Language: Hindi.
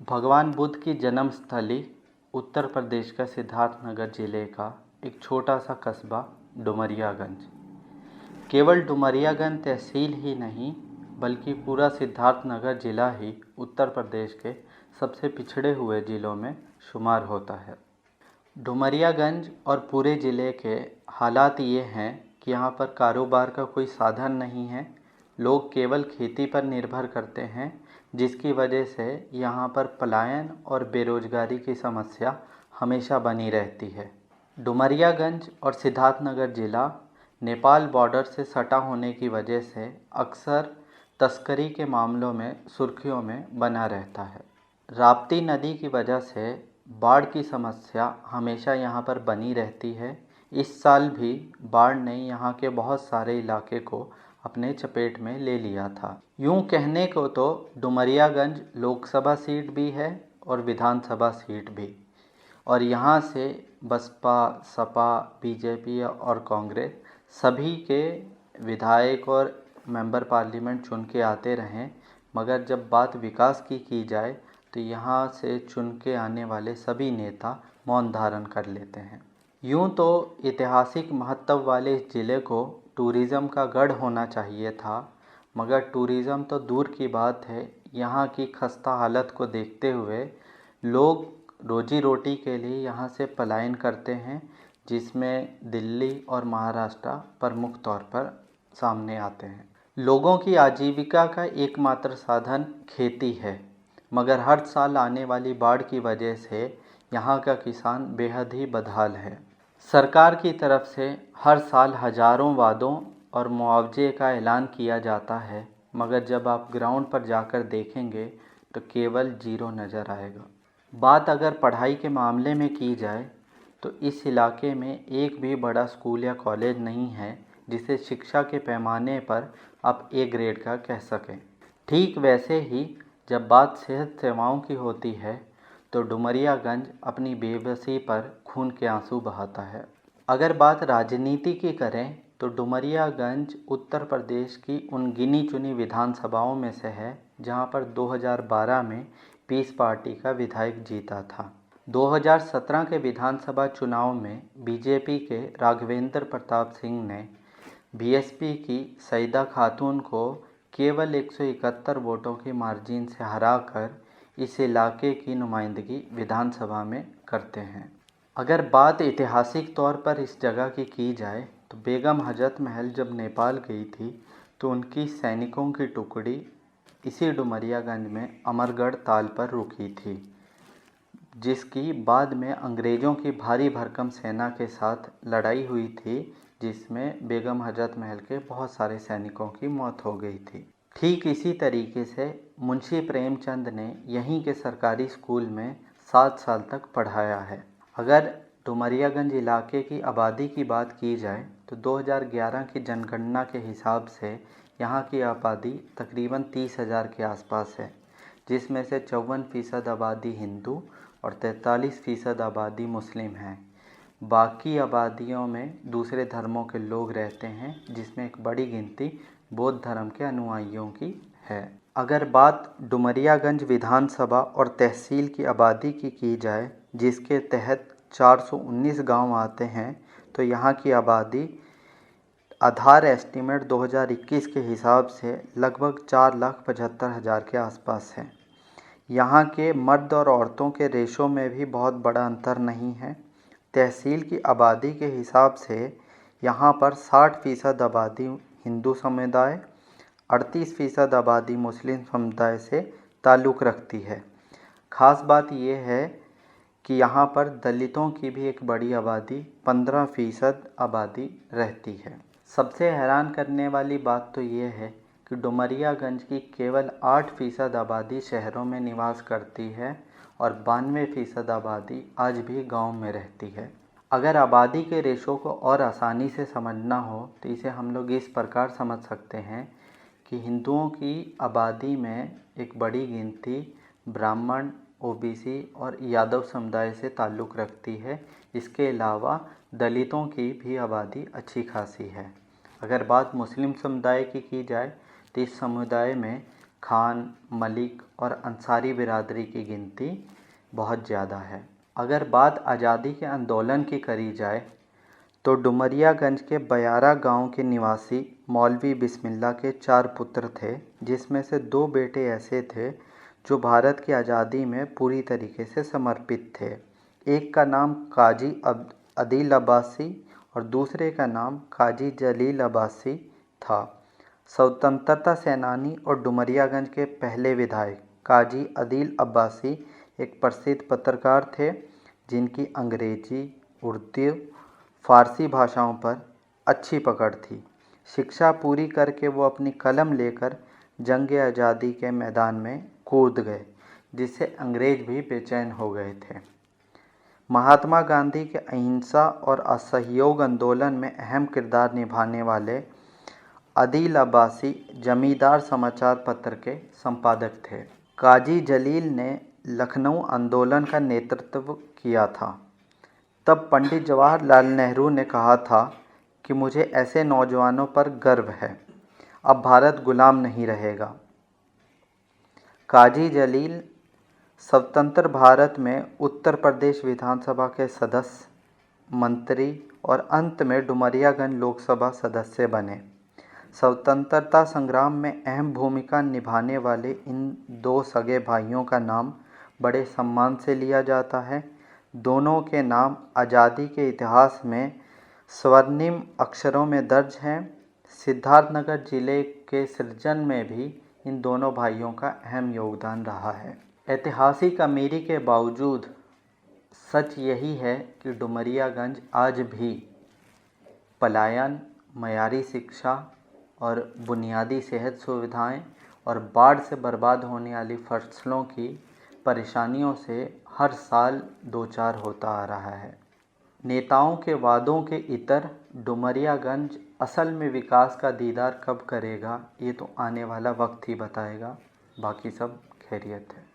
भगवान बुद्ध की जन्मस्थली उत्तर प्रदेश का सिद्धार्थनगर जिले का एक छोटा सा कस्बा डुमरियागंज। केवल डुमरियागंज तहसील ही नहीं बल्कि पूरा सिद्धार्थनगर जिला ही उत्तर प्रदेश के सबसे पिछड़े हुए जिलों में शुमार होता है। डुमरियागंज और पूरे ज़िले के हालात ये हैं कि यहाँ पर कारोबार का कोई साधन नहीं है। लोग केवल खेती पर निर्भर करते हैं, जिसकी वजह से यहाँ पर पलायन और बेरोजगारी की समस्या हमेशा बनी रहती है। डुमरियागंज और सिद्धार्थनगर ज़िला नेपाल बॉर्डर से सटा होने की वजह से अक्सर तस्करी के मामलों में सुर्खियों में बना रहता है। राप्ती नदी की वजह से बाढ़ की समस्या हमेशा यहाँ पर बनी रहती है। इस साल भी बाढ़ ने यहाँ के बहुत सारे इलाके को अपने चपेट में ले लिया था। यूँ कहने को तो डुमरियागंज लोकसभा सीट भी है और विधानसभा सीट भी, और यहाँ से बसपा, सपा, बीजेपी और कांग्रेस सभी के विधायक और मेंबर पार्लियामेंट चुन के आते रहें, मगर जब बात विकास की जाए तो यहाँ से चुन के आने वाले सभी नेता मौन धारण कर लेते हैं। यूँ तो ऐतिहासिक महत्व वाले इस ज़िले को टूरिज़्म का गढ़ होना चाहिए था, मगर टूरिज़्म तो दूर की बात है, यहाँ की खस्ता हालत को देखते हुए लोग रोजी रोटी के लिए यहाँ से पलायन करते हैं, जिसमें दिल्ली और महाराष्ट्र प्रमुख तौर पर सामने आते हैं। लोगों की आजीविका का एकमात्र साधन खेती है, मगर हर साल आने वाली बाढ़ की वजह से यहाँ का किसान बेहद ही बदहाल है। सरकार की तरफ से हर साल हजारों वादों और मुआवजे का ऐलान किया जाता है, मगर जब आप ग्राउंड पर जाकर देखेंगे तो केवल जीरो नज़र आएगा। बात अगर पढ़ाई के मामले में की जाए तो इस इलाके में एक भी बड़ा स्कूल या कॉलेज नहीं है जिसे शिक्षा के पैमाने पर आप ए ग्रेड का कह सकें। ठीक वैसे ही जब बात सेहत सेवाओं की होती है तो डुमरियागंज अपनी बेबसी पर खून के आंसू बहाता है। अगर बात राजनीति की करें तो डुमरियागंज उत्तर प्रदेश की उन गिनी चुनी विधानसभाओं में से है जहां पर 2012 में पीस पार्टी का विधायक जीता था। 2017 के विधानसभा चुनाव में बीजेपी के राघवेंद्र प्रताप सिंह ने बीएसपी की सईदा खातून को केवल 171 वोटों की मार्जिन से हराकर इस इलाके की नुमाइंदगी विधानसभा में करते हैं। अगर बात ऐतिहासिक तौर पर इस जगह की जाए तो बेगम हजरत महल जब नेपाल गई थी तो उनकी सैनिकों की टुकड़ी इसी डुमरियागंज में अमरगढ़ ताल पर रुकी थी, जिसकी बाद में अंग्रेज़ों की भारी भरकम सेना के साथ लड़ाई हुई थी, जिसमें बेगम हजरत महल के बहुत सारे सैनिकों की मौत हो गई थी। ठीक इसी तरीके से मुंशी प्रेमचंद ने यहीं के सरकारी स्कूल में 7 साल तक पढ़ाया है। अगर डुमरियागंज इलाके की आबादी की बात की जाए तो 2011 की जनगणना के हिसाब से यहाँ की आबादी तकरीबन 30,000 के आसपास है, जिसमें से 54% आबादी हिंदू और 43% आबादी मुस्लिम हैं। बाकी आबादियों में दूसरे धर्मों के लोग रहते हैं, जिसमें एक बड़ी गिनती बौद्ध धर्म के अनुयायियों की है। अगर बात डुमरियागंज विधानसभा और तहसील की आबादी की जाए, जिसके तहत 419 गांव आते हैं, तो यहाँ की आबादी आधार एस्टीमेट 2021 के हिसाब से लगभग 4,75,000 के आसपास है। यहाँ के मर्द और औरतों के रेशों में भी बहुत बड़ा अंतर नहीं है। तहसील की आबादी के हिसाब से यहाँ पर 60% आबादी हिंदू समुदाय, 38% आबादी मुस्लिम समुदाय से ताल्लुक़ रखती है। ख़ास बात यह है कि यहाँ पर दलितों की भी एक बड़ी आबादी 15% आबादी रहती है। सबसे हैरान करने वाली बात तो ये है कि डुमरियागंज की केवल 8% आबादी शहरों में निवास करती है और 92% आबादी आज भी गांव में रहती है। अगर आबादी के रेशों को और आसानी से समझना हो तो इसे हम लोग इस प्रकार समझ सकते हैं कि हिंदुओं की आबादी में एक बड़ी गिनती ब्राह्मण, ओबीसी और यादव समुदाय से ताल्लुक़ रखती है। इसके अलावा दलितों की भी आबादी अच्छी खासी है। अगर बात मुस्लिम समुदाय की जाए तो इस समुदाय में खान, मलिक और अंसारी बिरादरी की गिनती बहुत ज़्यादा है। अगर बात आज़ादी के आंदोलन की करी जाए तो डुमरियागंज के बयारा गांव के निवासी मौलवी बिस्मिल्लाह के 4 पुत्र थे, जिसमें से 2 बेटे ऐसे थे जो भारत की आज़ादी में पूरी तरीके से समर्पित थे। एक का नाम काजी अदील अब्बासी और दूसरे का नाम काजी जलील अब्बासी था। स्वतंत्रता सेनानी और डुमरियागंज के पहले विधायक काजी अदील अब्बासी एक प्रसिद्ध पत्रकार थे, जिनकी अंग्रेजी, उर्दू, फारसी भाषाओं पर अच्छी पकड़ थी। शिक्षा पूरी करके वो अपनी कलम लेकर जंग आज़ादी के मैदान में कूद गए, जिससे अंग्रेज भी बेचैन हो गए थे। महात्मा गांधी के अहिंसा और असहयोग आंदोलन में अहम किरदार निभाने वाले अदील अब्बासी जमींदार समाचार पत्र के संपादक थे। काजी जलील ने लखनऊ आंदोलन का नेतृत्व किया था। तब पंडित जवाहरलाल नेहरू ने कहा था कि मुझे ऐसे नौजवानों पर गर्व है, अब भारत गुलाम नहीं रहेगा। काजी जलील स्वतंत्र भारत में उत्तर प्रदेश विधानसभा के सदस्य, मंत्री और अंत में डुमरियागंज लोकसभा सदस्य बने। स्वतंत्रता संग्राम में अहम भूमिका निभाने वाले इन 2 सगे भाइयों का नाम बड़े सम्मान से लिया जाता है। दोनों के नाम आज़ादी के इतिहास में स्वर्णिम अक्षरों में दर्ज हैं। सिद्धार्थनगर जिले के सृजन में भी इन दोनों भाइयों का अहम योगदान रहा है। ऐतिहासिक अमीरी के बावजूद सच यही है कि डुमरियागंज आज भी पलायन, मयारी शिक्षा और बुनियादी सेहत सुविधाएं और बाढ़ से बर्बाद होने वाली फसलों की परेशानियों से हर साल 2-4 होता आ रहा है। नेताओं के वादों के इतर डुमरियागंज असल में विकास का दीदार कब करेगा, ये तो आने वाला वक्त ही बताएगा। बाकी सब खैरियत है।